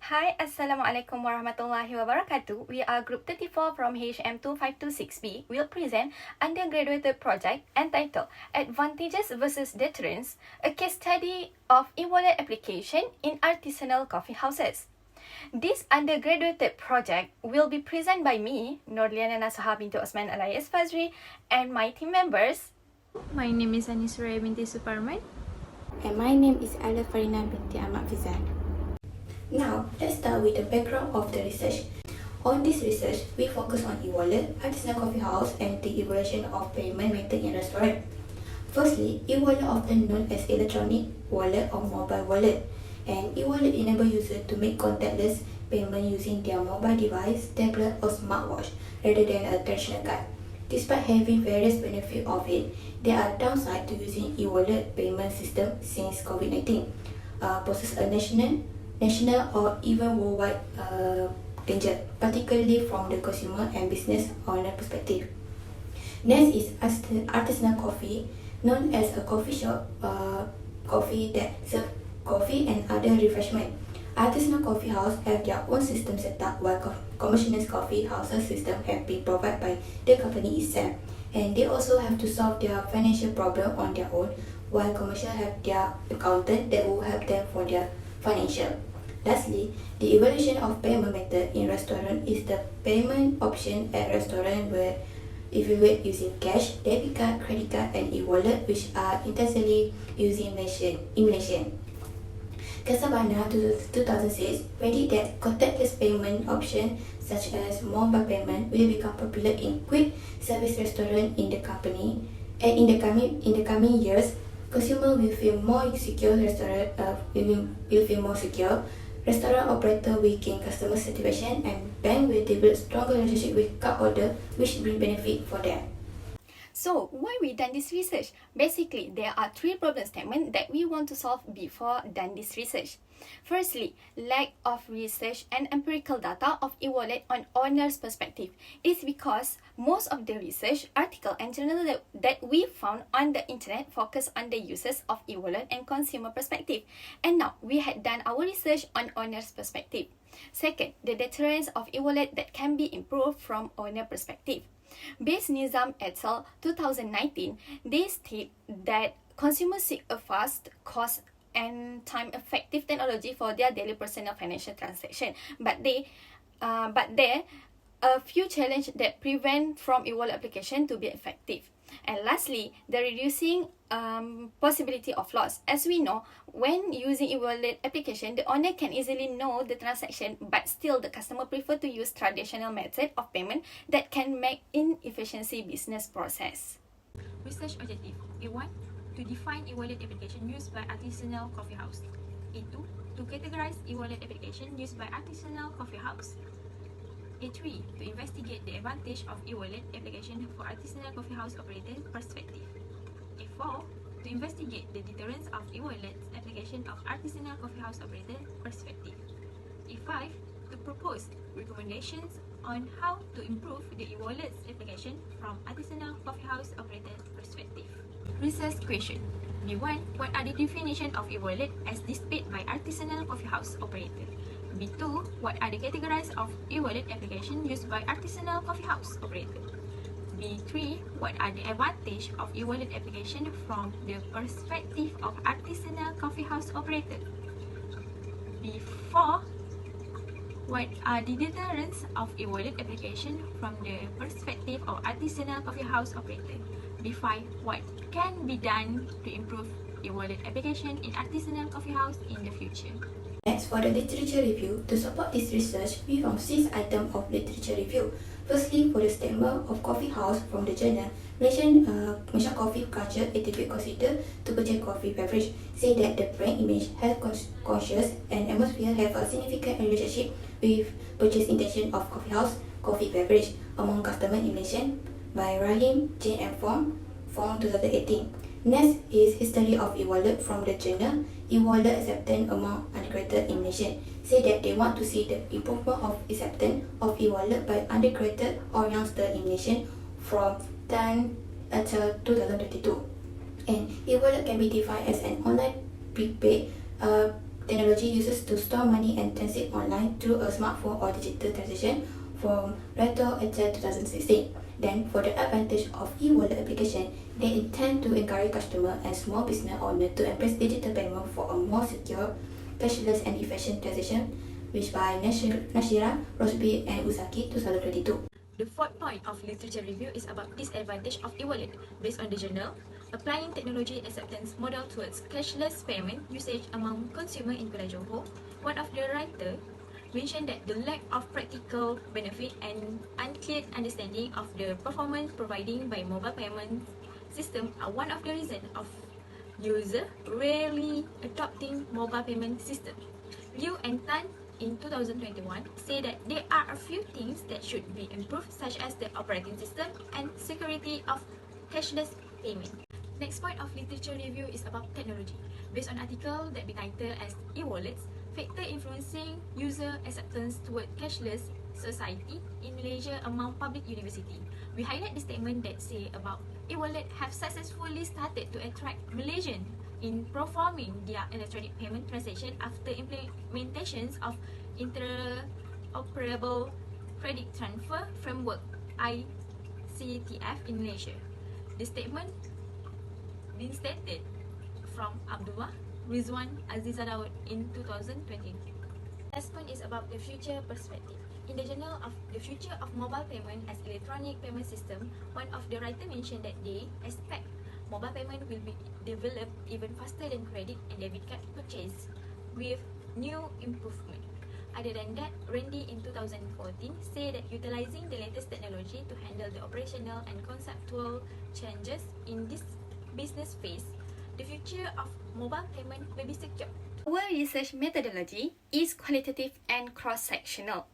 Hi, Assalamualaikum warahmatullahi wabarakatuh. We are Group 34 from HM2526B. We'll present undergraduate project entitled Advantages versus Deterrence, a case study of e-wallet application in artisanal coffee houses. This undergraduate project will be presented by me, NurLiyana, Nasuha, binti Othman, Alia, Fazri, and my team members. My name is Suraya binti Suparman. And my name is Alia Farina binti Ahmad Fizal. Now, let's start with the background of the research. On this research, we focus on e-wallet, artisanal coffee house, and the evolution of payment method in restaurant. Firstly, e-wallet often known as electronic wallet or mobile wallet. And e-wallet enable users to make contactless payment using their mobile device, tablet, or smartwatch rather than a traditional card. Despite having various benefits of it, there are downsides to using e-wallet payment system since COVID-19 poses a national or even worldwide danger, particularly from the consumer and business owner perspective. Next is artisanal coffee, known as a coffee shop coffee that serves coffee and other refreshment. Artisanal coffee houses have their own system set up, while commercial coffee houses system have been provided by the company itself, and they also have to solve their financial problem on their own, while commercial have their accountant that will help them for their financial. Lastly, the evolution of payment method in restaurant is the payment option at restaurant where evaluate using cash, debit card, credit card, and e-wallet, which are intensively used in Malaysia. SABAIANAH 2006 predict that contactless payment options such as mobile payment will become popular in quick service restaurant in the coming years. Consumer will feel more secure. Restaurant operator will gain customer satisfaction, and bank will develop stronger relationship with card holder, which bring benefit for them. So, why we done this research? Basically, there are three problem statements that we want to solve before done this research. Firstly, lack of research and empirical data of e-wallet on owner's perspective is because most of the research article and journal that we found on the internet focus on the uses of e-wallet and consumer perspective. And now, we had done our research on owner's perspective. Second, the deterrence of e-wallet that can be improved from owner perspective. Based Nizam et al. 2019, they state that consumers seek a fast, cost, and time-effective technology for their daily personal financial transaction. But there are a few challenges that prevent from e-wallet application to be effective. And lastly, the reducing possibility of loss. As we know, when using e-wallet application, the owner can easily know the transaction, but still the customer prefer to use traditional method of payment that can make inefficiency business process. Research objective: A1. To define e-wallet application used by artisanal coffee house. A2. To categorize e-wallet application used by artisanal coffee house. A3. To investigate the advantage of e-wallet application for artisanal coffee house operator perspective. A4. To investigate the deterrence of e-wallet application of artisanal coffee house operator perspective. A5. To propose recommendations on how to improve the e-wallet application from artisanal coffee house operator perspective. Research question. B1. What are the definition of e-wallet as displayed by artisanal coffee house operator? B2. What are the categories of e-wallet application used by artisanal coffee house operator? B3. What are the advantage of e-wallet application from the perspective of artisanal coffee house operator? B4. What are the deterrents of e-wallet application from the perspective of artisanal coffee house operator? B5. What can be done to improve e-wallet application in artisanal coffee house in the future? Next, for the literature review, to support this research, we found 6 items of literature review. Firstly, for the statement of coffee house from the journal, Malaysian coffee culture is typically considered to purchase coffee beverage, say that the brand image, health conscious, and atmosphere have a significant relationship with purchase intention of coffee house, coffee beverage among customers in Malaysia by Rahim, Jane and Form 2018. Next is history of e-wallet from the journal e-wallet acceptance among undergraduate in Malaysia. Say that they want to see the improvement of acceptance of e-wallet by undergraduate or youngster in Malaysia from 10 until 2022. And e-wallet can be defined as an online prepaid technology uses to store money and transit online through a smartphone or digital transaction from Retro Etta 2016. Then, for the advantage of e-wallet application, they intend to encourage customer and small business owners to embrace digital payment for a more secure, cashless and efficient transaction, which by Nashira, Rosby and Uzaki 2022. The fourth point of literature review is about disadvantage of e-wallet. Based on the journal, applying technology acceptance model towards cashless payment usage among consumer in Kuala Johor, one of the writers mentioned that the lack of practical benefit and unclear understanding of the performance provided by mobile payment system are one of the reasons of user rarely adopting mobile payment system. Liu and Tan in 2021 say that there are a few things that should be improved, such as the operating system and security of cashless payment. Next point of literature review is about technology. Based on article that be titled as e-wallets, factor influencing user acceptance toward cashless society in Malaysia among public university. We highlight the statement that say about e-wallet have successfully started to attract Malaysians in performing their electronic payment transaction after implementations of interoperable credit transfer framework ICTF in Malaysia. The statement been stated from Abdullah Rizwan Azizadaud in 2020. Last point is about the future perspective. In the journal of the future of mobile payment as electronic payment system, one of the writers mentioned that they expect mobile payment will be developed even faster than credit and debit card purchase with new improvement. Other than that, Randy in 2014 said that utilizing the latest technology to handle the operational and conceptual changes in this business phase, the future of mobile payment may be secure. Our research methodology is qualitative and cross-sectional.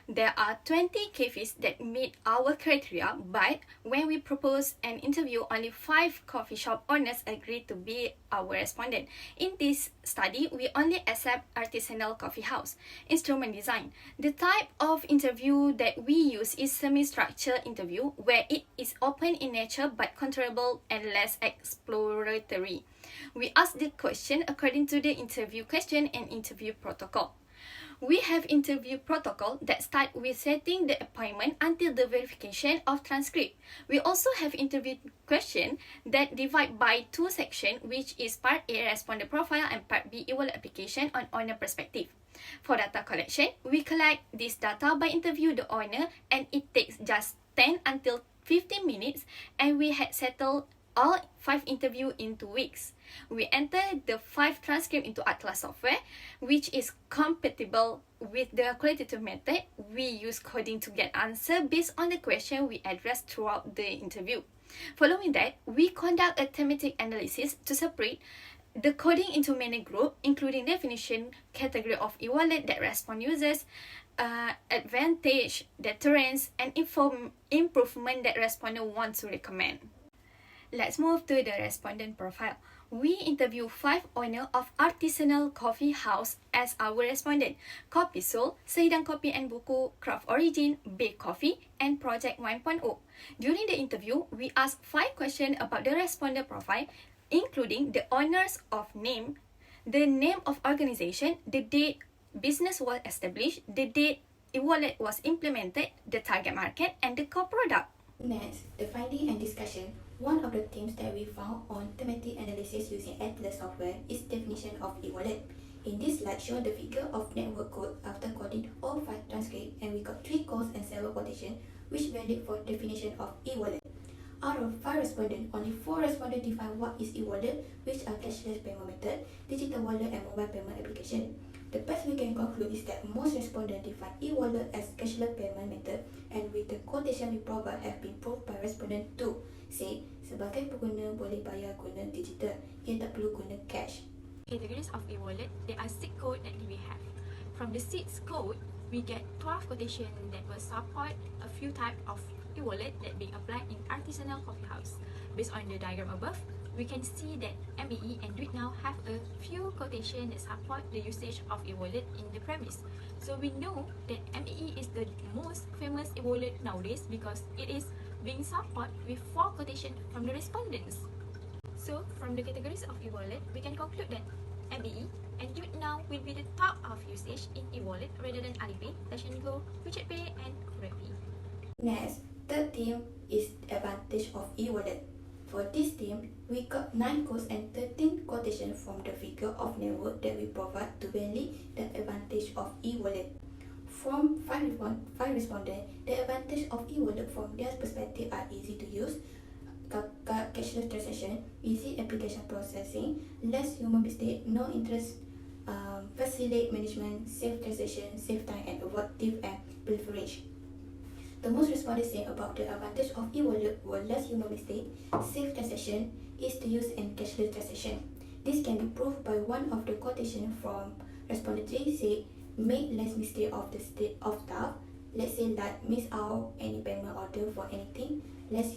There are 20 cases that meet our criteria, but when we propose an interview, only 5 coffee shop owners agreed to be our respondent. In this study, we only accept artisanal coffee house. Instrument design. The type of interview that we use is semi-structured interview, where it is open in nature but controllable and less exploratory. We ask the question according to the interview question and interview protocol. We have interview protocol that start with setting the appointment until the verification of transcript. We also have interview question that divide by 2 sections, which is part A responder profile and part B e-wallet application on owner perspective. For data collection, we collect this data by interview the owner, and it takes just 10 until 15 minutes, and we had settled all 5 interviews in 2 weeks. We enter the 5 transcript into Atlas software, which is compatible with the qualitative method. We use coding to get answer based on the question we address throughout the interview. Following that, we conduct a thematic analysis to separate the coding into many groups, including definition, category of e-wallet that respond users, advantage, deterrence, and improvement that responder want to recommend. Let's move to the respondent profile. We interview 5 owners of Artisanal Coffee House as our respondent: Kopi Soul, Sedang Kopi and Buku, Craft Origin, Bake Coffee, and Project 1.0. During the interview, we asked 5 questions about the respondent profile, including the owners of name, the name of organization, the date business was established, the date e-wallet was implemented, the target market, and the core product. Next, the finding and discussion. One of the themes that we found on thematic analysis using Atlas software is definition of e-wallet. In this slide, show the figure of network code after coding all 5 transcripts, and we got 3 codes and 7 quotations, which valid for definition of e-wallet. Out of 5 respondents, only 4 respondents define what is e-wallet, which are cashless payment method, digital wallet, and mobile payment application. The best we can conclude is that most respondents define e-wallet as cashless payment method, and with the quotation we provide have been proved by respondent 2. Say, sebagai pengguna boleh bayar guna digital, ia tak perlu guna cash. Categories of e-wallet, there are 6 codes that we have. From the 6 code, we get 12 quotation that will support a few type of e-wallet that being applied in Artisanal Coffee House. Based on the diagram above, we can see that MEE and DuitNow have a few quotation that support the usage of e-wallet in the premise. So we know that MEE is the most famous e-wallet nowadays because it is being support with 4 quotation from the respondents. So from the categories of e-wallet, we can conclude that MEE And Duit Now will be the top of usage in e-wallet rather than Alipay, Touch and Go, WeChat Pay, and GrabPay. Next, third theme is advantage of e-wallet. For this theme, we got 9 codes and 13 quotations from the figure of network that we provide to validate the advantage of e-wallet. From 5 respondents, the advantage of e-wallet from their perspective are easy to use, cashless transaction, easy application processing, less human mistake, no interest, facilitate management, safe transaction, save time, and avoid thief and pilferage. The most respondents say about the advantage of e-wallet were less human mistake, safe transaction, ease to use, and cashless transaction. This can be proved by one of the quotations from respondent 3 say, make less mistake of the state of staff. Let's say that miss out any payment order for anything, less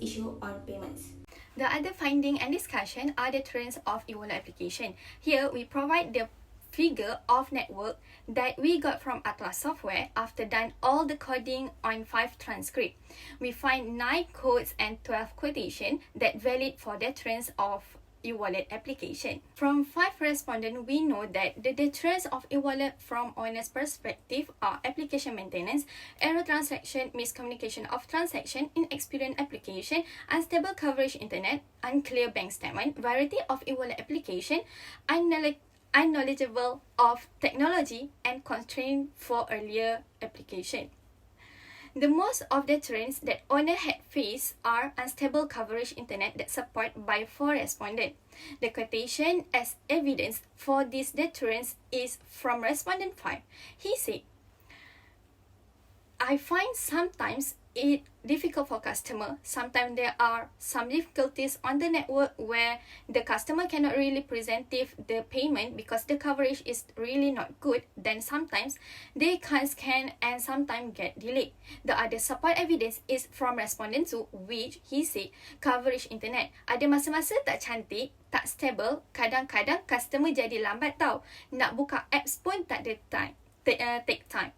issue on payments. The other finding and discussion are the trends of e-wallet application. Here we provide the figure of network that we got from Atlas software after done all the coding on 5 transcript. We find 9 codes and 12 quotation that valid for the trends of e-wallet application. From 5 respondents, we know that the deterrence of e-wallet from owner's perspective are application maintenance, error transaction, miscommunication of transaction, inexperienced application, unstable coverage internet, unclear bank statement, variety of e-wallet application, unknowledgeable of technology, and constraint for earlier application. The most of the trends that owner had faced are unstable coverage internet that support by 4 respondents. The quotation as evidence for this deterrence is from respondent 5. He said, I find sometimes it difficult for customer. Sometimes there are some difficulties on the network where the customer cannot really present the payment because the coverage is really not good. Then sometimes they can't scan and sometimes get delayed. The other support evidence is from respondent 2, which he said coverage internet ada masa-masa tak cantik, tak stable, kadang-kadang customer jadi lambat tau. Nak buka apps pun tak ada time, take time.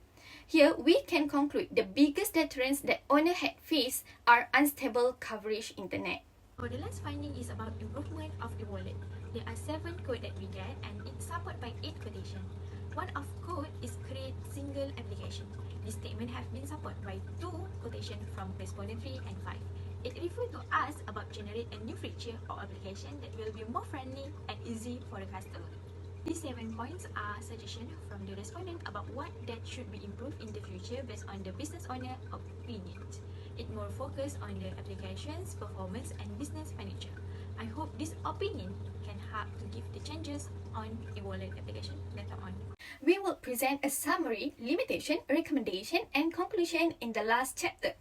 Here, we can conclude the biggest deterrence that owner had faced are unstable coverage internet. For the last finding is about improvement of the wallet. There are 7 codes that we get and it's supported by 8 quotations. One of code is create single application. This statement have been supported by 2 quotations from respondent 3 and 5. It refers to us about generate a new feature or application that will be more friendly and easy for the customer. These 7 points are suggestions from the respondent about what that should be improved in the future based on the business owner opinion. It more focused on the application's performance and business manager. I hope this opinion can help to give the changes on e-wallet application later on. We will present a summary, limitation, recommendation, and conclusion in the last chapter.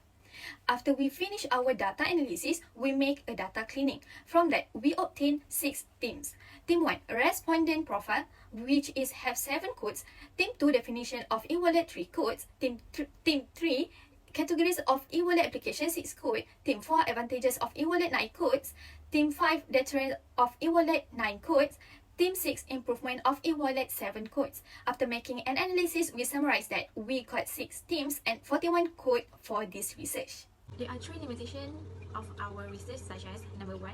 After we finish our data analysis, we make a data cleaning. From that, we obtain 6 themes. Theme 1, respondent profile, which is have 7 codes. Theme 2, definition of e-wallet 3 codes. Theme 3, categories of e-wallet application 6 code. Theme 4, advantages of e-wallet 9 codes. Theme 5, deterrence of e-wallet 9 codes. Theme 6, improvement of e-wallet 7 codes. After making an analysis, we summarize that we got 6 themes and 41 codes for this research. There are 3 limitations of our research such as number 1,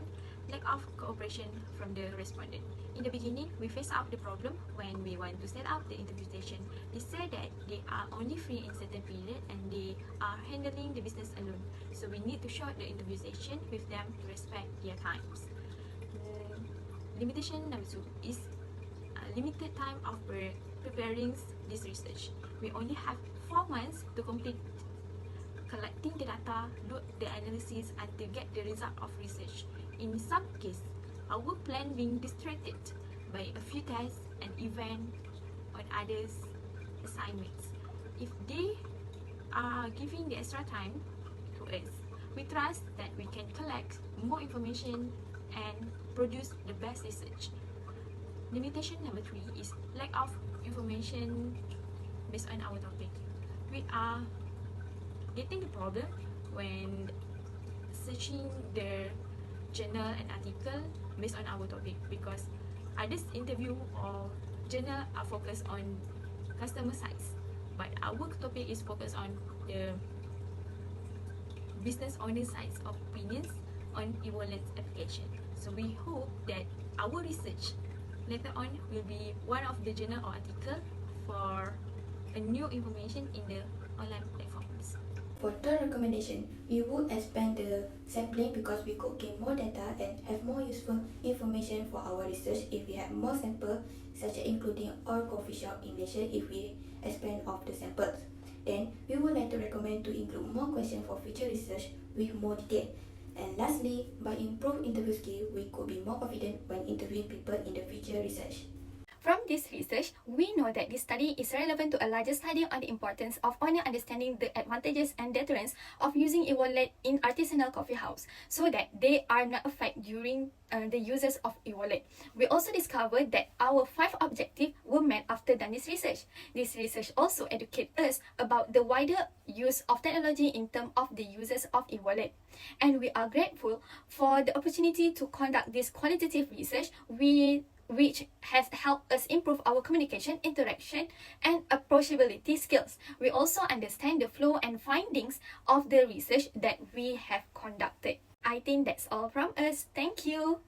lack of cooperation from the respondent. In the beginning, we face out the problem when we want to set up the interview station. They say that they are only free in certain period and they are handling the business alone. So we need to short the interview session with them to respect their times. Limitation number 2 is limited time of preparing this research. We only have 4 months to complete collecting the data, do the analysis, and to get the result of research. In some cases, our plan being distracted by a few tests and events on others' assignments. If they are giving the extra time to us, we trust that we can collect more information and produce the best research. Limitation number 3 is lack of information based on our topic. We are getting the problem when searching the journal and article based on our topic because others interview or journal are focused on customer sides, but our topic is focused on the business owner sides opinions on e-wallet application. So we hope that our research later on will be one of the journal or article for a new information in the online platforms. For third recommendation, we would expand the sampling because we could gain more data and have more useful information for our research if we have more samples, such as including all coffee shop in Malaysia if we expand of the samples. Then, we would like to recommend to include more questions for future research with more detail. And lastly, by improved interview skill, we could be more confident when interviewing people in the future research. From this research, we know that this study is relevant to a larger study on the importance of owner understanding the advantages and deterrence of using e-wallet in artisanal coffee house so that they are not affected during the uses of e-wallet. We also discovered that our 5 objectives were met after done this research. This research also educates us about the wider use of technology in terms of the uses of e-wallet. And we are grateful for the opportunity to conduct this qualitative research which has helped us improve our communication, interaction, and approachability skills. We also understand the flow and findings of the research that we have conducted. I think that's all from us. Thank you.